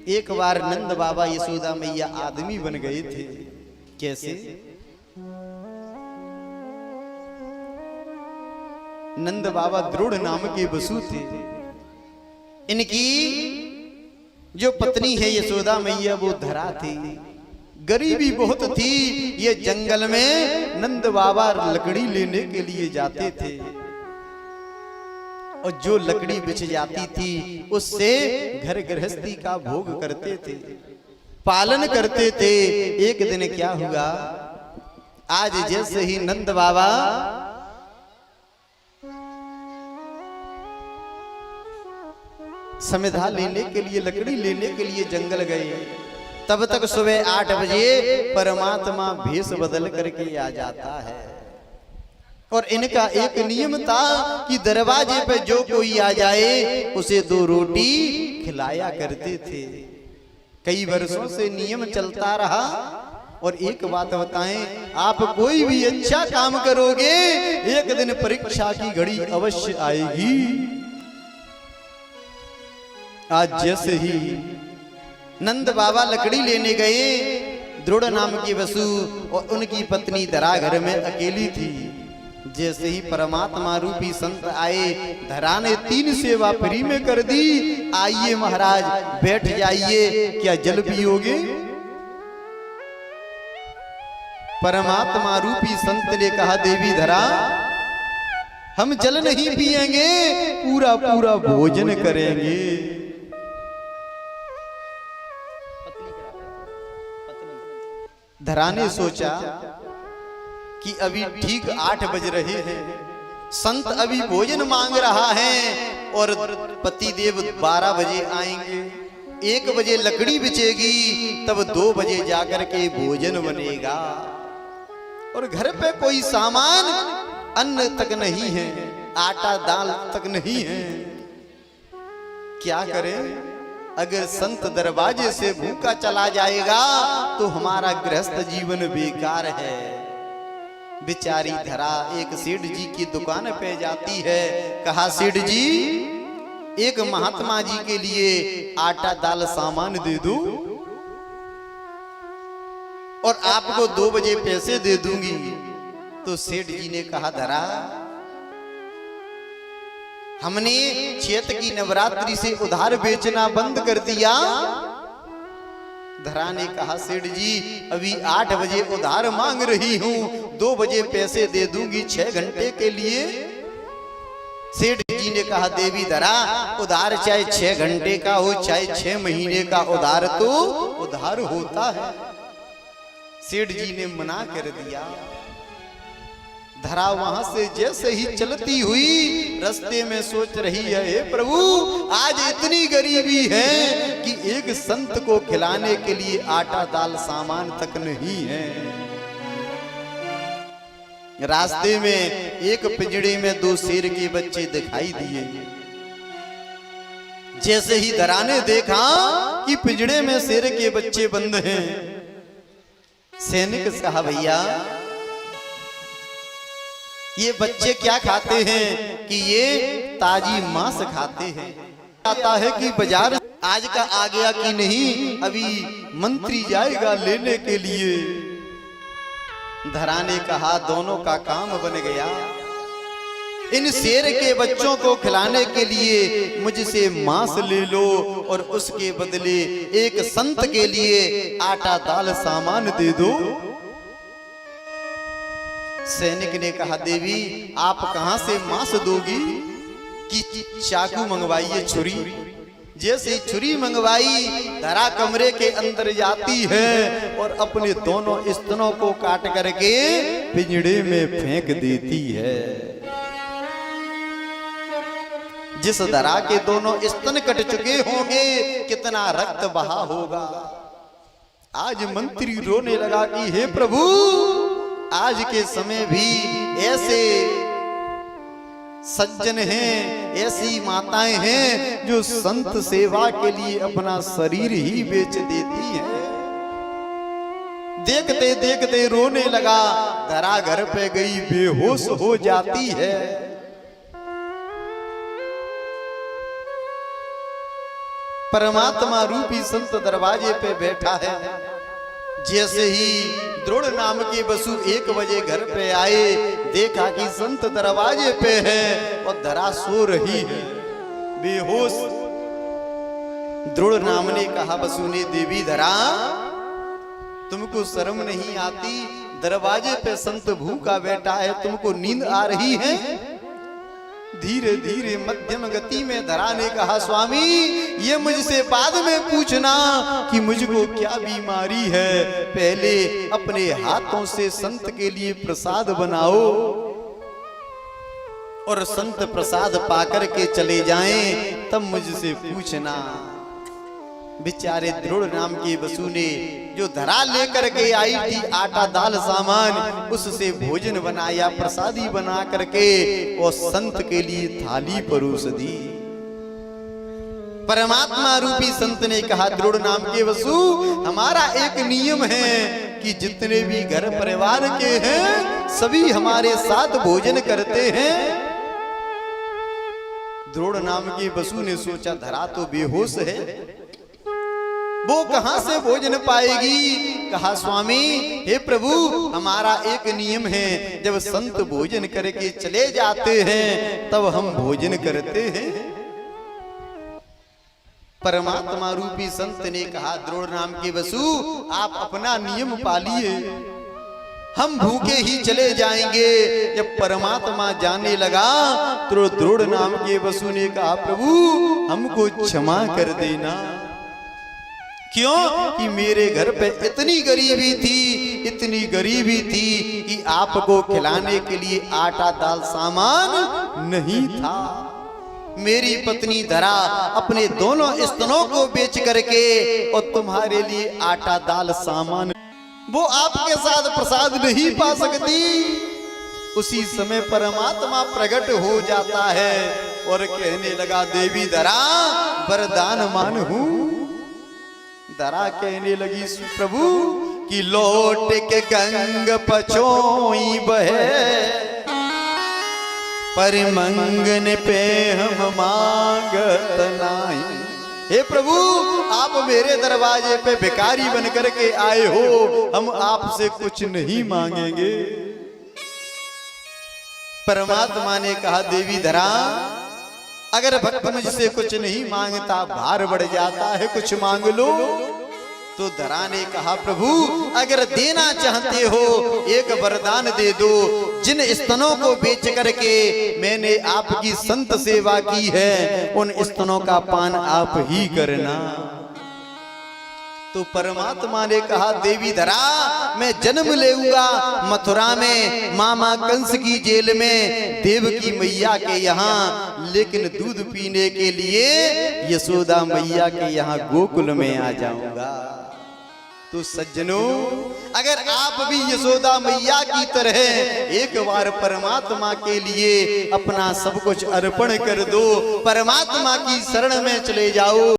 एक बार नंद बाबा यशोदा मैया आदमी बन गए थे। कैसे? नंद बाबा द्रोड़ नाम के वसु थे। इनकी जो पत्नी है यशोदा मैया वो धरा थी, गरीबी बहुत थी। ये जंगल में नंद बाबा लकड़ी लेने के लिए जाते थे और जो लकड़ी बिछ जाती थी उससे घर गृहस्थी का भोग करते थे, पालन करते थे। एक दिन क्या हुआ, आज जैसे ही नंद बाबा समिधा लेने के लिए, लकड़ी लेने के लिए जंगल गए, तब तक सुबह 8 बजे परमात्मा भेष बदल करके आ जाता है। और इनका एक नियम था कि दरवाजे पे जो कोई आ जाए उसे 2 रोटी खिलाया करते थे। कई वर्षों से नियम चलता रहा। और एक बात बताएं, आप कोई भी अच्छा काम करोगे एक दिन परीक्षा की घड़ी अवश्य आएगी। आज जैसे ही नंद बाबा लकड़ी लेने गए, द्रोड़ नाम की वसु और उनकी पत्नी धरा घर में अकेली थी। जैसे ही परमात्मा रूपी संत आए, धरा ने 3 सेवा फ्री में कर दी। आइए महाराज बैठ जाइए, क्या जल पियोगे? परमात्मा रूपी संत ने कहा, देवी धरा हम जल नहीं पिएंगे, पूरा पूरा भोजन करेंगे। धरा ने सोचा कि अभी ठीक 8 बज रहे हैं, संत अभी भोजन मांग रहा है और पति देव 12 बजे आएंगे, 1 बजे लकड़ी बिछेगी, तब 2 बजे जाकर के भोजन बनेगा। और घर पे कोई सामान अन्न तक नहीं है, आटा दाल तक नहीं है। क्या करें? अगर संत दरवाजे से भूखा चला जाएगा तो हमारा गृहस्थ जीवन बेकार है। बेचारी धरा एक सेठ जी की दुकान पे जाती है। कहा, सेठ जी एक महात्मा जी के लिए आटा दाल सामान दे दो और आपको 2 बजे पैसे दे दूंगी। तो सेठ जी ने कहा, धरा हमने चैत की नवरात्रि से उधार बेचना बंद कर दिया। धरा ने कहा, सेठ जी अभी 8 बजे उधार मांग रही हूं, 2 बजे पैसे दे दूंगी 6 घंटे के लिए। सेठ जी ने कहा, देवी धरा उधार चाहे 6 घंटे का हो चाहे 6 महीने का, उधार तो उधार होता है। सेठ जी ने मना कर दिया। धरा वहां से जैसे ही चलती हुई रास्ते में सोच रही है, हे प्रभु आज इतनी गरीबी है कि एक संत को खिलाने के लिए आटा दाल सामान तक नहीं है। रास्ते में एक पिंजड़े में 2 शेर के बच्चे दिखाई दिए। जैसे ही धरा ने देखा कि पिंजड़े में शेर के बच्चे बंद हैं, सैनिक कहा, भैया ये बच्चे क्या खाते हैं? कि ये ताजी मांस खाते हैं। आता है कि बाजार आज का आ गया कि नहीं, अभी मंत्री जाएगा लेने के लिए। धरा ने कहा, दोनों का काम बन गया। इन शेर के बच्चों को खिलाने के लिए मुझसे मांस ले लो और उसके बदले एक संत के लिए आटा दाल सामान दे दो। सैनिक ने कहा, देवी आप कहां से मांस दोगी? कि चाकू मंगवाइए, छुरी। जैसे छुरी मंगवाई, धरा कमरे के अंदर जाती है और अपने दोनों स्तनों को काट करके पिंजड़े में फेंक देती है। जिस धरा के दोनों स्तन कट चुके होंगे, कितना रक्त बहा होगा। आज मंत्री रोने लगा कि हे प्रभु आज के समय भी ऐसे सज्जन हैं, ऐसी माताएं हैं जो संत सेवा के लिए अपना शरीर ही बेच देती हैं। देखते देखते रोने लगा। धरा घर पे गई, बेहोश हो जाती है। परमात्मा रूपी संत दरवाजे पे बैठा है। जैसे ही द्रोण नाम के वसु 1 बजे घर पे आए, देखा कि संत दरवाजे पे है और धरा सो रही है बेहोश। द्रोण नाम ने कहा वसु ने, देवी धरा तुमको शर्म नहीं आती? दरवाजे पे संत भूखा बैठा है, तुमको नींद आ रही है? धीरे धीरे मध्यम गति में धरा ने कहा, स्वामी ये मुझसे बाद में पूछना कि मुझको क्या बीमारी है, पहले अपने हाथों से संत के लिए प्रसाद बनाओ और संत प्रसाद पाकर के चले जाएं, तब मुझसे पूछना। बेचारे द्रोण नाम के वसु ने जो धरा लेकर के आई थी आटा दाल सामान, उससे भोजन बनाया, प्रसादी बना करके और संत के लिए थाली परोस दी। परमात्मा रूपी संत ने कहा, द्रोण नाम के वसु हमारा एक नियम है कि जितने भी घर परिवार के हैं सभी हमारे साथ भोजन करते हैं। द्रोण नाम के वसु ने सोचा धरा तो बेहोश है, वो कहां से भोजन पाएगी? कहा, स्वामी हे प्रभु हमारा एक नियम है, जब संत भोजन करके चले जाते हैं तब हम भोजन करते हैं। परमात्मा रूपी संत ने कहा, द्रोण नाम के वसु आप अपना नियम पालिए, हम भूखे ही चले जाएंगे। जब परमात्मा जाने लगा तो द्रोण नाम के वसु ने कहा, प्रभु हमको क्षमा कर देना। क्यों? कि मेरे घर पे इतनी गरीबी थी कि आपको खिलाने के लिए आटा दाल सामान नहीं था। मेरी पत्नी धरा अपने दोनों स्तनों को बेच करके और तुम्हारे लिए आटा दाल सामान, वो आपके साथ प्रसाद नहीं पा सकती। उसी समय परमात्मा प्रकट हो जाता है और कहने लगा, देवी धरा वरदान मानहूं। धरा कहने लगी, प्रभु कि लौट के गंग पछोई बहे, पर मंगन पे हम मांगत नहीं। हे प्रभु आप मेरे दरवाजे पे भिखारी बन करके आए हो, हम आपसे कुछ नहीं मांगेंगे। परमात्मा ने कहा, देवी धरा अगर भक्त मुझसे कुछ नहीं मांगता भार बढ़ जाता है, कुछ मांग लो। तो धरा ने कहा, प्रभु अगर देना चाहते हो एक वरदान दे दो, जिन स्तनों को बेच करके मैंने आपकी संत सेवा की है उन स्तनों का पान आप ही करना। तो परमात्मा ने कहा, देवी धरा मैं जन्म लेऊंगा मथुरा में मामा कंस की जेल में देवकी मैया के यहाँ, लेकिन दूध पीने के लिए यशोदा मैया के यहाँ गोकुल में आ जाऊंगा। तो सज्जनों अगर आप भी यशोदा मैया की तरह एक बार परमात्मा के लिए अपना सब कुछ अर्पण कर दो, परमात्मा की शरण में चले जाओ।